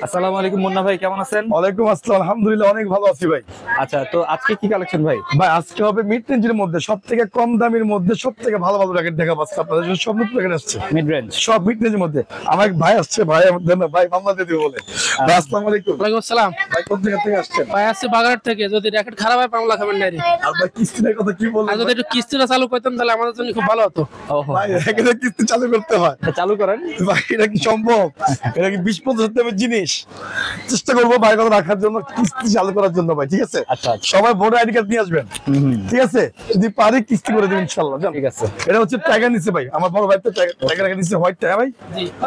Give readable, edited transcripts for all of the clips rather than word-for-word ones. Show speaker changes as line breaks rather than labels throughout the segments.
আসসালামু আলাইকুম মুন্না ভাই, কেমন আছেন?
ওয়ালাইকুম আসসালাম, আলহামদুলিল্লাহ অনেক ভালো আছি ভাই।
আচ্ছা, তো আজকে কি কালেকশন ভাই?
ভাই আজকে হবে মিড রেঞ্জের মধ্যে সবথেকে কম দামের মধ্যে সবথেকে ভালো ভালো র্যাকেট দেখা পাচ্ছে আপনাদের জন্য। সব নতুন র্যাকেট আসছে
মিড রেঞ্জ,
সব মিড রেঞ্জের মধ্যে। আমার এক ভাই আসছে, ভাই আমাদের না ভাই মামলা দিদি বলে। ভাই আসসালামু আলাইকুম।
ওয়ালাইকুম আসসালাম।
ভাই কোন জায়গা থেকে আসছেন?
ভাই আসছে বাগার থেকে। যদি র্যাকেট খারাপ হয় মামলা খাবেন না।
আর ভাই কিস্তির কথা কি বলবো,
আর যদি একটু কিস্তিটা চালু করতেন তাহলে আমাদের জন্য খুব ভালো হতো।
ওহো,
ভাই র্যাকেটের কিস্তি চালু করতে হয়।
চালু করেন
ভাই এটা কি সম্ভব? এটা কি 20-25 দামের জিনিস? চেষ্টা করবো ভাই কথা রাখার জন্য, কিস্তি চালু করার জন্য ভাই, ঠিক আছে?
আচ্ছা আচ্ছা,
সবাই ভোটার আইডি কার্ড নিয়ে আসবেন, ঠিক আছে? যদি পারি কিস্তি করে দেবেন ইনশাআল্লাহ।
ঠিক আছে।
এটা হচ্ছে টাইগার নিচ্ছে ভাই, আমার বড় ভাই তো টাইগার নিচ্ছে, হোয়াইট টাইগার ভাই,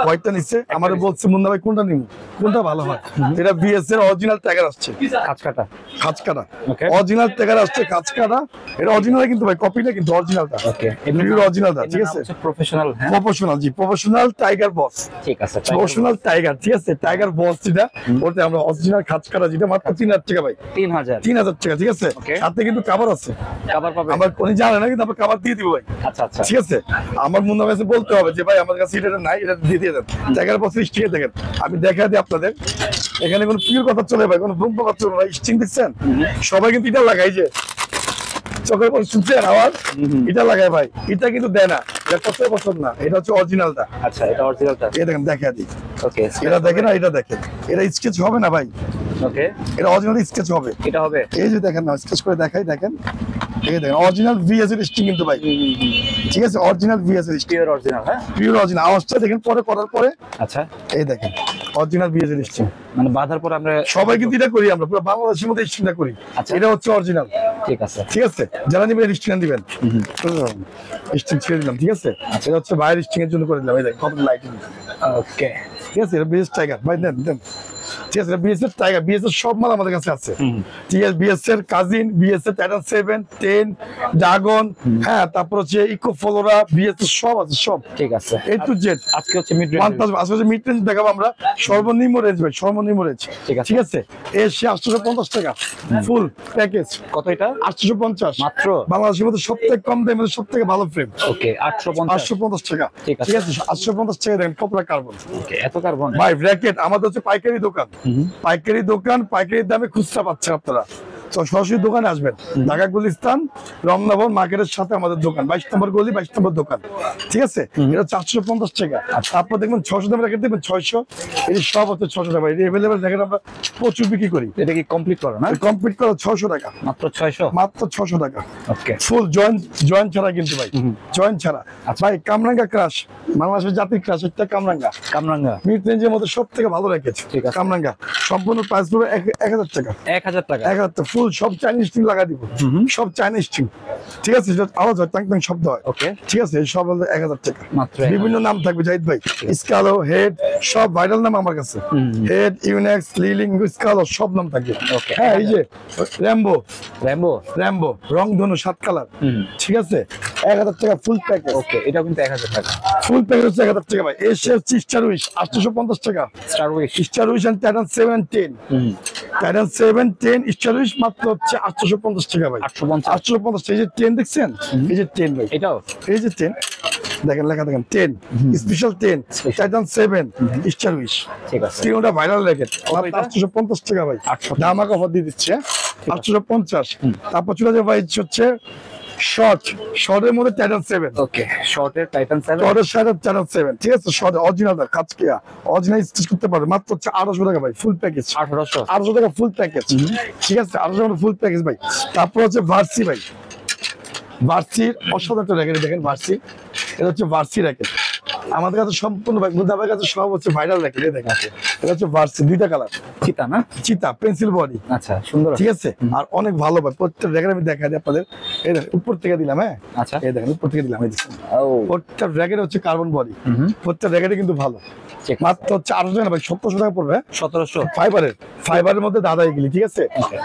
হোয়াইটটা নিচ্ছে। আমারে বলছে মুন্না ভাই কোনটা নিব, কোনটা ভালো হয়? এটা বিএস এর অরিজিনাল টাইগার আসছে,
খাঁচকাটা।
খাঁচকাটা
ওকে,
অরিজিনাল টাইগার আসছে, খাঁচকাটা। এটা অরিজিনাল কিন্তু ভাই, কপি না কিন্তু অরিজিনালটা।
ওকে,
এমনি অরিজিনালটা, ঠিক আছে?
প্রফেশনাল, হ্যাঁ
প্রফেশনাল, জি প্রফেশনাল টাইগার বস,
ঠিক আছে।
প্রফেশনাল টাইগার, ঠিক আছে? টাইগার বস যেটা, ওটা আমরা অরিজিনাল খাঁচকাটা যেটা মাত্র 3000 টাকা ভাই,
3000
3000 টাকা, ঠিক আছে? সাথে কিন্তু কভার আছে,
কভার পাবে।
আমার কোন জানে না কিন্তু আমরা কভার দিয়ে দিব ভাই।
আচ্ছা আচ্ছা,
ঠিক আছে, আমার মুন্না কাছে বলতে হবে যে ভাই আমার কাছে এটা নাই, এটা দিয়ে দিয়ে দেন। টাইগার বস স্টিকে দেখেন, আমি দেখা দিই আপনাদের। এখানে কোনো পিওর কথা চলে ভাই, কোনো ভুল কথা চলে না। স্টিং দেখছেন, সবাই কিন্তু এটা লাগাই, যে চোখের পর শুনছেন আওয়াজ, এটা লাগায় ভাই। এটা কিন্তু দেয় না, এটা কত বছর না, এটা হচ্ছে অরিজিনালটা।
আচ্ছা, এটা অরিজিনালটা।
এই দেখেন, দেখা দিই।
ওকে,
এটা দেখেন না, এটা দেখেন, এটা স্কেচ হবে না ভাই,
ওকে,
এটা অরিজিনাল স্কেচ হবে।
এটা হবে।
এই যে দেখেন না, স্কেচ করে দেখাই, দেখেন, এই দেখেন অরিজিনাল ভিএস এর স্টিং কিন্তু ভাই, ঠিক আছে? অরিজিনাল ভিএস এর স্টিং,
পিওর অরিজিনাল, হ্যাঁ
পিওর অরিজিনাল। আওয়াজটা দেখেন পরে করার পরে,
আচ্ছা,
এই দেখেন অরিজিনাল ভিএস এর স্টিং।
মানে বাঁধার পর আমরা
সবাই কিন্তু এটা করি, আমরা পুরো বাংলাদেশের মধ্যে স্টিংটা করি।
আচ্ছা।
এটা হচ্ছে অরিজিনাল,
ঠিক আছে।
ঠিক আছে? যারা নিবেন স্টিং দিবেন, স্টিং ছেড়ে দিলাম, ঠিক আছে? এটা হচ্ছে বাইরের স্টিং এর জন্য করে দিলাম। এই দেখেন কত লাইটিং,
ওকে,
ঠিক আছে? এটা বিএস টাইগার ভাই, দেন দেন, ঠিক আছে? বিএস এর টাইগার, বিএস এর সব মাল আমাদের কাছে আছে, ঠিক আছে? বিএস এর কাজিন, বিএস এর টাইটান 7, 10, ড্রাগন, হ্যাঁ, তারপর হচ্ছে ইকো ফ্লোরা, বিএস এর সব আছে, সব
ঠিক আছে।
এ টু জেড।
আজকে হচ্ছে মিড রেঞ্জ,
আসলে মিড রেঞ্জ দেখাবো আমরা, সর্বনিম্ন রেঞ্জ ভাই, সর্বনিম্ন রেঞ্জ,
ঠিক আছে।
ঠিক আছে? এসে 850 টাকা ফুল প্যাকেজ।
কত এটা?
850
মাত্র।
বাংলাদেশের মধ্যে সবথেকে কম দামের মধ্যে সবথেকে ভালো ফ্রেম।
ওকে, 850।
850 টাকা,
ঠিক আছে।
ঠিক আছে? 850 টাকা দেখেন কপলা কার্বন।
ওকে, এত কার্বন
ভাই ব্র্যাকেট আমাদের হচ্ছে পাইকারি দোকান, পাইকারি দোকান, পাইকারি দামে খুচরা পাচ্ছেন আপনারা। তো সরাসরি দোকানে আসবেন, ঢাকা গুলিস্তান রমনাবন মার্কেটের সাথে আমাদের দোকান, 22 নম্বর গলি, 22 নম্বর দোকান, ঠিক আছে? এটা 450 টাকা। তারপর দেখবেন 600 দামের র্যাকেট দেখবেন 600, এই সব হচ্ছে 600 টাকা। এটা এভেলেবেল র্যাকেট আমরা প্রচুর বিক্রি করি।
এটা কি কমপ্লিট করো না?
কমপ্লিট করা 600 টাকা,
মাত্র 600।
মাত্র 600 টাকা।
ওকে,
ফুল জয়েন্ট ছাড়া কিন্তু ভাই, জয়েন্ট ছাড়া। ভাই কামরাঙ্গা ক্রাশ, বাংলাদেশের জাতীয় ক্রাশ, এটা কামরাঙ্গা।
কামরাঙ্গা
মিড রেঞ্জের মধ্যে সব থেকে ভালো র্যাকেট,
ঠিক আছে।
কামরাঙ্গা। সম্পূর্ণ প্রাইস পড়বে 1000 টাকা,
1000 টাকা।
1000 টাকা ফুল। সব চাইনিজ স্টিং লাগা দিব, সব চাইনিজ স্টিং, ঠিক আছে? যেটা আওয়াজ হয়, টাং টাং শব্দ হয়,
ওকে,
ঠিক আছে? সব হলো 1000 টাকা।
মাত্র
বিভিন্ন নাম থাকবে জাহিদ ভাই, স্কালো, হেড, সব ভাইরাল নাম আমার কাছে। হেড, ইউনেক্স, লিলিং, স্কালো, সব নাম থাকবে।
ওকে,
হ্যাঁ, এই যে র্যাম্বো,
র্যাম্বো,
র্যাম্বো রংধনু 7 কালার, ঠিক আছে? 1000 টাকা ফুল প্যাকেজ।
ওকে, এটা কিন্তু 1000 টাকা।
ফুল প্যাকেজ হচ্ছে 1000 টাকা ভাই। এসে হচ্ছে স্টার উইশ 850 টাকা,
Star Wish,
Star Wish and Titan 7, 10, Titan 7, 10 Star Wish মাত্র হচ্ছে 850 টাকা ভাই।
850।
850 টাকা। এই যে 10 দেখছেন, এই যে 10 ভাই,
এটাও
এই যে 10 দেখেন, লেখা দেখেন 10 স্পেশাল 10 টাইটান 7 স্টার উইশ,
ঠিক আছে।
তিনটা ভাইরাল র্যাকেট,
এটা?
850 টাকা ভাই।
850
দামাকা অফার দিয়ে দিচ্ছে, 850। তারপর চলে যাবে ভাই হচ্ছে শর্টের মধ্যে টাইটান 7,
ওকে, শর্টের টাইটান 7,
শর্টের সাথে টাইটান 7, ঠিক আছে? শর্ট অরিজিনাল কাজকিয়া, অরিজিনাল স্টিচ করতে পারবে, মাত্র হচ্ছে 1800 টাকা ভাই ফুল প্যাকেজ।
1800।
1800 টাকা ফুল প্যাকেজ, ঠিক আছে? 1800 টাকা ফুল প্যাকেজ ভাই। তারপর হচ্ছে ভার্সি ভাই, ভার্সির অসাধারণ একটা র্যাকেট দেখেন, ভার্সি। এটা হচ্ছে ভার্সি র্যাকেট আমাদের কাছে সম্পূর্ণ ভাই, মুদাবের কাছে সব হচ্ছে ভাইরাল র্যাকেট। এই দেখেন, এটা হচ্ছে ভার্সি, 2টা কালার,
চিতা না?
চিতা পেন্সিল বডি,
আচ্ছা, সুন্দর,
ঠিক আছে? আর অনেক ভালো ভাই, প্রত্যেকটা র্যাকেট আমি দেখাই দিই আপনাদের। এই দেখেন উপর থেকে দিলাম, হ্যাঁ,
আচ্ছা,
এই দেখেন উপর থেকে দিলাম, এই দেখেন
ও,
প্রত্যেকটা র্যাকেট হচ্ছে কার্বন বডি, প্রত্যেকটা র্যাকেটে কিন্তু ভালো। মাত্র হচ্ছে 800 টাকা ভাই, 1700 টাকা পড়বে।
1700
ফাইবারের মধ্যে দাদা এগুলি, ঠিক আছে?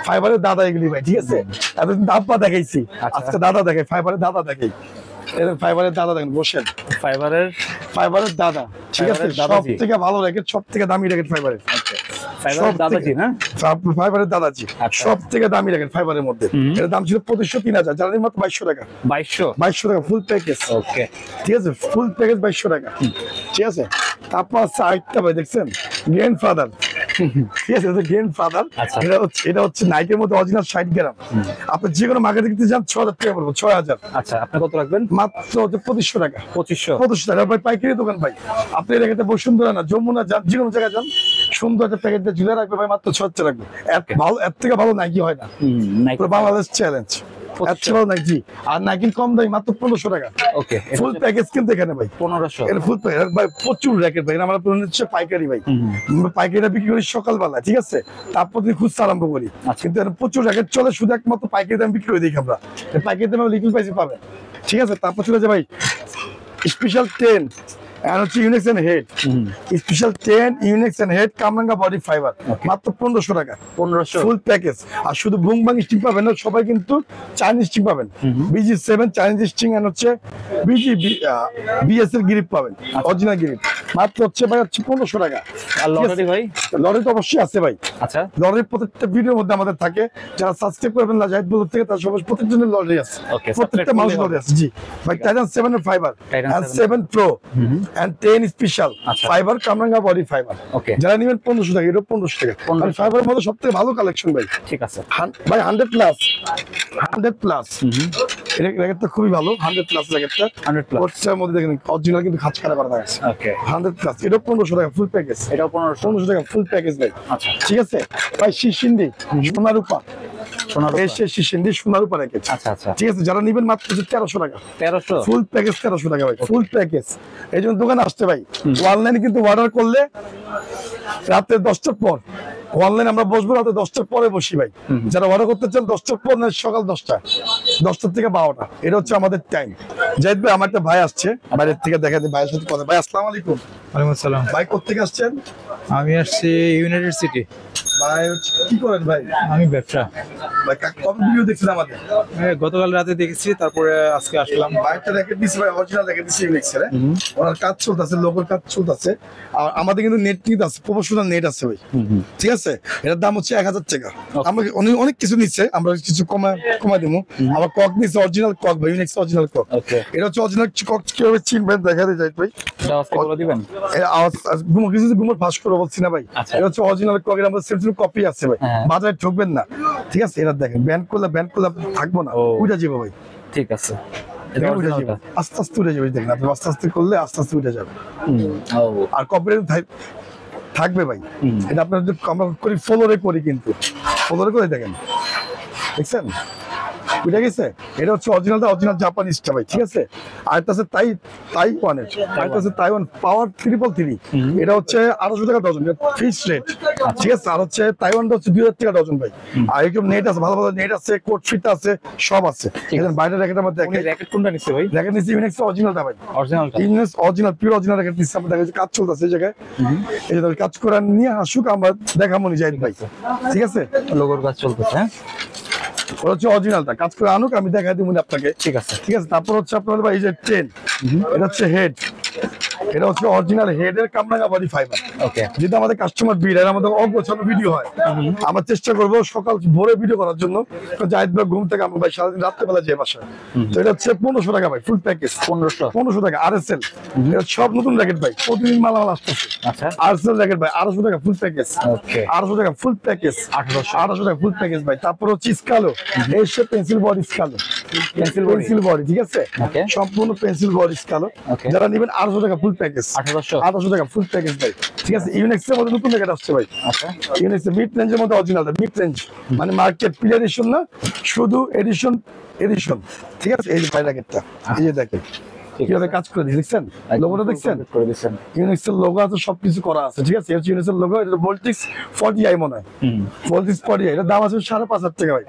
ফাইবারের দাদা এগুলি ভাই, ঠিক আছে? এতদিন দাব্বা দেখাইছি, আজকে দাদা দেখাই, ফাইবারের দাদা দেখাই। ফাইবারের দাদা দেখেন, বসেন, ফাইবারের দাদা, ঠিক আছে? সব থেকে ভালো র্যাকেট, সব থেকে দামি র্যাকেট ফাইবারের,
দাদাজি না?
ফাইবারের দাদাজি সব থেকে দামি র্যাকেট ফাইবারের মধ্যে। এর দাম ছিল 2500, 3000, জানেন মাত্র 2200 টাকা। 2200 টাকা ফুল প্যাকেজ,
ওকে,
ঠিক আছে? ফুল প্যাকেজ 2200 টাকা, ঠিক আছে? তারপর আছে আরেকটা ভাই, দেখছেন গ্র্যান্ডফাদার, ঠিক আছে, এটা গ্রেন ফাদার।
আচ্ছা।
এটা হচ্ছে নাইকের মধ্যে অরিজিনাল 60 গ্রাম। আপনি যে কোনো মার্কেটে কিনতে যান 6000 টাকা পড়বে, 6000।
আচ্ছা, আপনি কত রাখবেন?
মাত্র হচ্ছে 2500 টাকা।
2500
টাকা ভাই, পাইকারি দোকান ভাই। আপনি এলাকাতে বসুন্ধরা না, যমুনা যান, যে কোনো জায়গায় যান, সুন্দর একটা প্যাকেট দিয়ে ঝুলে রাখবে ভাই, মাত্র 6000 রাখবে। এর থেকে ভালো নাইকি হয় না, পুরো বাংলাদেশ চ্যালেঞ্জ। এর চেয়ে ভালো নাইকি। আর নাইকি কম দামি, মাত্র 1500 টাকা।
ওকে,
ফুল প্যাকেজ কিন্তু এখানে ভাই
1500।
এর ফুল প্যাকেজ ভাই, প্রচুর র্যাকেট ভাই। আমরা হচ্ছে পাইকারি ভাই, আমরা পাইকারিটা বিক্রি করি সকালবেলা, ঠিক আছে, তারপর দিয়ে খুচরা আরম্ভ করি। কিন্তু এর প্রচুর র্যাকেট চলে, শুধু একমাত্র পাইকারি দাম বিক্রি করে দিই আমরা। পাইকারি দামে লিটল প্রাইসে পাবেন, ঠিক আছে। তারপর চলে যায় ভাই স্পেশাল 10 and হচ্ছে ইউনিক্স এন্ড হেড, স্পেশাল 10 ইউনিক্স এন্ড হেড কামরাঙ্গা বডি ফাইবার, মাত্র 1500 টাকা।
1500
ফুল প্যাকেজ। আর শুধু বুং বাং স্টিং পাবেন না, সবাই কিন্তু চাইনিজ স্টিং পাবেন। BG7 চাইনিজ স্টিং এন্ড হচ্ছে BS এর গ্রিপ পাবেন, অরিজিনাল গ্রিপ, মাত্র হচ্ছে ভাই হচ্ছে 1500 টাকা।
আর লটারি ভাই?
লটারি তো অবশ্যই আছে ভাই।
আচ্ছা,
লটারির প্রত্যেকটা ভিডিওর মধ্যে আমাদের থাকে, যারা সাবস্ক্রাইব করবেন না জাহিদ বলতে থেকে, তার সবাই প্রত্যেকজনের লটারি আছে।
Okay,
প্রত্যেকটা মানুষ লটারি আছে। জি ভাই, টাইটান 7 এর fibre and 7 Pro and 10 special
আচ্ছা।
ফাইবার কামরাঙ্গা বডি ফাইবার।
ওকে,
যারা নেবেন 1500 টাকা, এটা 1500 টাকা। আর ফাইবারের মধ্যে সবথেকে ভালো কালেকশন ভাই,
ঠিক আছে
ভাই 100 প্লাস 100 প্লাস। এটা র্যাকেটটা খুবই ভালো, 100 প্লাস র্যাকেটটা।
100 প্লাস।
ওটার মধ্যে দেখেন অরিজিনাল কিন্তু খাঁচ খারাপ করা আছে।
ওকে,
100 প্লাস, এটা 1500 টাকা ফুল প্যাকেজ।
এটাও 1500
টাকা ফুল প্যাকেজ ভাই।
আচ্ছা,
ঠিক আছে ভাই, শিশিন্দি সোনার উপা,
সোনার উপা।
এসে শিশিন্দি সোনার উপা র্যাকেট।
আচ্ছা আচ্ছা,
ঠিক আছে, যারা নেবেন মাত্র 1300 টাকা
1300
ফুল প্যাকেজ, 1300 টাকা ভাই ফুল প্যাকেজ। এই জন্য দোকানে আসতে ভাই, অনলাইনে কিন্তু অর্ডার করলে রাতে 10টার পর, অনলাইন আমরা বসবো রাতে 10টার পরে বসি ভাই। যারা অর্ডার করতে চান 10টার পর, না সকাল 10টা থেকে 12টা, এটা হচ্ছে আমাদের টাইম। জাহিদ ভাই, আমার একটা ভাই আসছে বাইরের থেকে, দেখা দিই ভাইয়ের সাথে কথা। ভাই আসসালামু আলাইকুম।
ওয়ালাইকুম আসসালাম।
ভাই কোথেকে আসছেন?
আমি আসছি ইউনাইটেড সিটি।
ভাই কি করেন ভাই?
আমি ব্যবসা।
ভাই কবে ভিডিও দেখছেন আমাদের?
গতকাল রাতে দেখেছি, তারপরে আজকে আসলাম।
বাইকটা রেখে দিছি ভাই, অরিজিনাল রেখে দিছি ইউনিক্সের। ওনার কাজ চলতেছে, লোকের কাজ চলতেছে। আর আমাদের কিন্তু নেট নিট আছে, প্রফেশনাল নেট আছে ভাই। ঠিক আছে, এটার দাম হচ্ছে 1000 টাকা। আমরা অনেক কিছু নিচ্ছে, আমরা কিছু কমাই দেবো। আমার কক নিচ্ছে অরিজিনাল কক ভাই, ইউনিক্স অরিজিনাল কক।
ওকে,
এটা হচ্ছে অরিজিনাল কক। কিভাবে চিনবেন দেখা দিয়ে যাই ভাই।
এটা আজকে বলে দিবেন।
গুমর কিছু গুমর ফাঁস করে বলছি না ভাই।
আচ্ছা।
এটা হচ্ছে অরিজিনাল কক, এর আমাদের সেমসুং কপি আছে ভাই,
হ্যাঁ।
বাজারে ঠকবেন না। ঠিক আছে, এটা দেখেন ব্যান্ড করলে থাকবো না,
ও।
উঠে যাবো ভাই।
ঠিক আছে,
এটা উঠে যাবে, আস্তে আস্তে উঠে যাবে। দেখেন আপনি আস্তে আস্তে করলে আস্তে আস্তে উঠে যাবে।
ও
আর কপিরাইট থাকবে ভাই। এটা আপনার আমরা করি ফলোরে করি, কিন্তু ফলোরে করে দেখেন, দেখছেন বুঝে গেছে। এটা হচ্ছে অরিজিনাল জাপানিজটা ভাই। ঠিক আছে, আর এটা আছে তাইওয়ানের, আরেকটা আছে তাইওয়ান পাওয়ার 333। এটা হচ্ছে 800 টাকা ডজন, ফিক্স রেট। ঠিক আছে, আর হচ্ছে তাইওয়ানটা হচ্ছে 2000 টাকা ডজন ভাই। আর এরকম নেট আছে, ভালো ভালো নেট আছে, কোট ফিট আছে, সব আছে। এখানে বাইরের র্যাকেটের মধ্যে
উনি র্যাকেট কোনটা নিচ্ছে ভাই?
র্যাকেট নিচ্ছে ইউনিক্স অরিজিনালটা ভাই,
অরিজিনালটা।
Unix original pure original racket নিচ্ছে। আমরা দেখা যাচ্ছে কাজ চলতেছে এই জায়গায়, এই যে কাজ করে নিয়ে আসুক, আমরা দেখাবো নি জাহিদ ভাই। ঠিক আছে,
লোগোর কাজ চলতেছে। হ্যাঁ,
ওটা হচ্ছে অরিজিনালটা, কাজ করে আনুক, আমি দেখাই দিব আপনাকে।
ঠিক আছে,
ঠিক আছে, তারপর হচ্ছে আপনার ভাই এই যে 10, এটা হচ্ছে হেড, এটা হচ্ছে অরিজিনাল হেড এর কামরাঙ্গা বডি ফাইবার।
ওকে,
যেটা আমাদের কাস্টমার ভিড়, আর আমাদের অগোছানো ভিডিও হয়, আমরা চেষ্টা করবো সকাল ভোরে ভিডিও করার জন্য। জাহিদ ভাই ঘুম থেকে আমরা ভাই সারাদিন রাত্রেবেলা যে বাসায়। তো এটা হচ্ছে 1500 টাকা ভাই ফুল প্যাকেজ। 1500 টাকা RSL। এটা সব নতুন র্যাকেট ভাই, প্রতিদিন মালামাল আসতেছে।
আচ্ছা,
RSL র্যাকেট ভাই 800 টাকা ফুল প্যাকেজ।
ওকে,
800 টাকা ফুল প্যাকেজ, 800 টাকা ফুল প্যাকেজ ভাই। তারপর হচ্ছে স্কালো, এসে পেন্সিল বডি স্কালো, পেন্সিল বডি। ঠিক আছে,
ওকে,
সম্পূর্ণ পেন্সিল বডি স্কালো।
ওকে,
যারা নেবেন 800 টাকা ফুল প্যাকেজ, 800 টাকা ফুল প্যাকেজ ভাই। ঠিক আছে, ইউনিক্স এর মধ্যে নতুন র্যাকেট আসছে ভাই।
আচ্ছা,
ইউনিক্স মিড রেঞ্জের মধ্যে অরিজিনাল, মিড রেঞ্জ মানে মার্কেট প্লে এডিশন না, শুধু এডিশন। ঠিক আছে, এই যে ভাই র্যাকেটটা, এই যে দেখেন কিভাবে কাজ করে দিয়েছে, দেখছেন লোগোটা দেখছেন,
করে দিচ্ছেন।
ইউনিক্স এর লোগো আছে, সবকিছু করা আছে। ঠিক আছে, ইউনিক্স এর লোগো, এটা ভোল্টিক্স 40i মনে হয়, ভোল্টিক্স 40i। এটা দাম আছে 5,500 টাকা ভাই।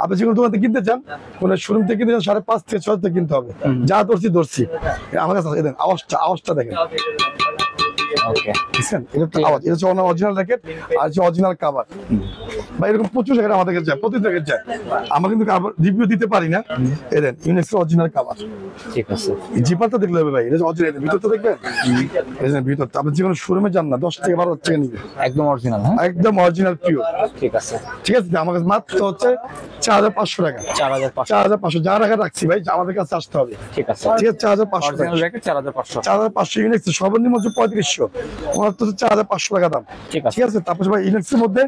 আপনি যেকোনো দোকান থেকে কিনতে চান, কোন শোরুম থেকে কিনতে চান, 5,500 থেকে 6,000 টাকা কিনতে হবে। যা ধরছি আমার কাছে আছে। দেখেন আওয়াজটা দেখেন,
ওকে,
দেখছেন এটা তো আওয়াজ। এটা হচ্ছে অরিজিনাল র্যাকেট, আর হচ্ছে অরিজিনাল কভার ভাই। এরকম প্রচুর র্যাকেট আমাদের কাছে যায়, প্রতিদিন র্যাকেট যায়। আমরা কিন্তু রিভিউ দিতে পারি না। এই দেন ইউনিক্স অরিজিনাল কভার।
ঠিক আছে,
জিপারটা দেখলে হবে ভাই, এটা অরিজিনাল। ভিতরটা দেখবেন, এই যে ভিতরটা আপনি যে কোনো শোরুমে যান না, 10 থেকে 12 টাকা নিবে,
একদম অরিজিনাল। হ্যাঁ,
একদম অরিজিনাল পিওর।
ঠিক আছে,
ঠিক আছে, আমার কাছে মাত্র হচ্ছে 4500 টাকা।
4500।
4500 যা রাখা রাখছি ভাই, আমাদের কাছে আসতে হবে।
ঠিক আছে,
ঠিক আছে, 4500 টাকা।
Original racket 4500।
4500 ইউনিক্স সর্বনিম্ন হচ্ছে 3500, ওনার তো 4500 টাকা দাম।
ঠিক আছে।
ঠিক আছে, তারপর ভাই ইনক্সের মধ্যে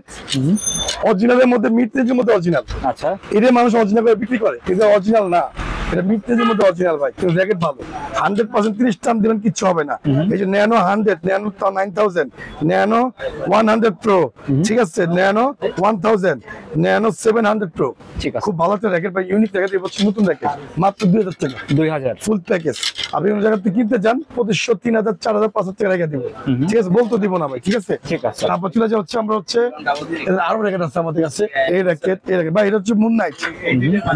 অরিজিনালের মধ্যে মিড রেঞ্জের মধ্যে অরিজিনাল।
আচ্ছা,
এটা মানুষ অরিজিনাল করে বিক্রি করে, এটা অরিজিনাল না, এটা মিড রেঞ্জের মধ্যে অরিজিনাল ভাই। কিন্তু জ্যাকেট ভালো, 100% 30 টান দিবেন কিচ্ছু হবে না। এই যে ন্যানো 100, ন্যানো 9000, ন্যানো 100 প্রো, ঠিক আছে, ন্যানো 1000, ন্যানো 700 প্রো,
ঠিক আছে।
খুব ভালো একটা র্যাকেট ভাই, ইউনিক র্যাকেট, এবছর নতুন র্যাকেট, মাত্র 2000 টাকা
2000।
Full package. আপনি কোন জায়গা থেকে কিনতে যান 2500, 3000, 4000, 5000 টাকা রেখে দিব, ঠিক আছে, বলতে দিব না ভাই, ঠিক আছে।
ঠিক আছে।
তারপর চলে যাচ্ছে হচ্ছে আমরা হচ্ছে এর আরো র্যাকেট আছে আমাদের কাছে, এই র্যাকেট ভাই, এটা হচ্ছে মুন নাইট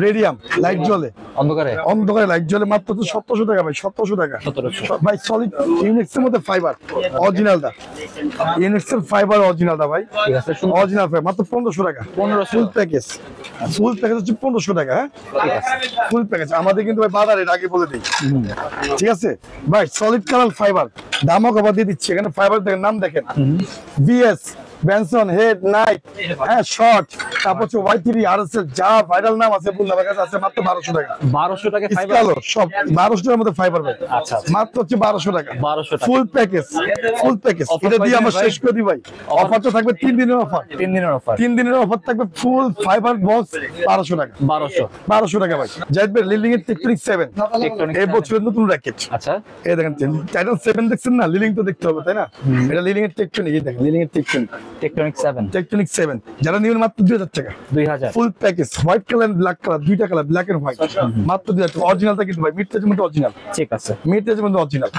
রেডিয়াম, লাইট জ্বলে,
অন্ধকারে
অন্ধকারে লাইট জ্বলে, মাত্র তো 1700 টাকা ভাই, 1700 টাকা
1700
ভাই। সলিড ইউনিক্সের মধ্যে ফাইবার অরিজিনালটা, ইউনিক্সের ফাইবার অরিজিনালটা ভাই,
ঠিক আছে, সুন্দর।
অরিজিনাল ফাইবার, মাত্র 1500 টাকা
1500
ফুল প্যাকেজ। ফুল প্যাকেজ হচ্ছে 1500 টাকা, হ্যাঁ
ঠিক আছে।
ফুল প্যাকেজ আমাদের কিন্তু ভাই বাজারে আগে বলে দিই, ঠিক আছে ভাই। সলিড কালার ফাইবার, দামও কবার দিয়ে দিচ্ছি, এখানে ফাইবার দেখেন, নাম দেখেন, বিএস, বেনসন, হেড, নাইট, হ্যাঁ, শর্ট, তারপর হচ্ছে Y3, RSL, যা ভাইরাল নাম আছে বললাম, কাছে আছে মাত্র 1200 টাকা।
1200 টাকা ফাইবার।
স্কালো সব 1200 টাকার মধ্যে ফাইবার ভাই,
আচ্ছা,
মাত্র হচ্ছে 1200 টাকা
1200 টাকা।
Full package, full package.
Offer
এটা দিয়ে
পাইছেন
আমরা
ভাই?
শেষ করে দিই ভাই। অফারটা থাকবে 3 দিনের অফার,
3 দিনের অফার।
3 দিনের অফার থাকবে, ফুল ফাইবার বক্স 1200 টাকা
1200।
1200 টাকা ভাই। জাহিদ ভাই, লিলিং এর টেকটনিক 7
Tectonic
এই
7
বছরের নতুন র্যাকেট।
আচ্ছা,
এই দেখেন টাইটান 7 দেখছেন না, লিলিং তো দেখতে হবে তাই না। এটা লিলিং এর টেকটনিক, এই দেখেন লিলিং এর টেকটনিক,
টেকটনিক 7
টেকটনিক 7 যারা নিবেন মাত্র 2000 টাকা
2000।
Full package, white colour black colour, দুইটা কালার, ব্ল্যাক এন্ড হোয়াইট, মাত্র 2000 টাকা। অরিজিনালটা কিন্তু ভাই মিড রেঞ্জের মধ্যে অরিজিনাল,
ঠিক আছে।
মিড রেঞ্জের মধ্যে অরিজিনাল।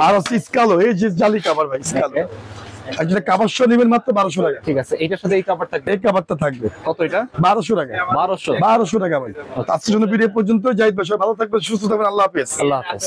আর হচ্ছে স্কালো, এই যে জালি কভার ভাই, স্কালো আর যেটা কভার শো নেবেন মাত্র 1200 টাকা।
ঠিক আছে, এটার সাথে এই কভার থাকবে।
এই কভারটা থাকবে
কত এটা?
1200 টাকা
1200।
1200 টাকা ভাই। আজকের জন্য ভিডিও পর্যন্ত। জাহিদ ভাই সবাই ভালো থাকবেন, সুস্থ থাকবেন, আল্লাহ হাফেজ।
আল্লাহ হাফেজ।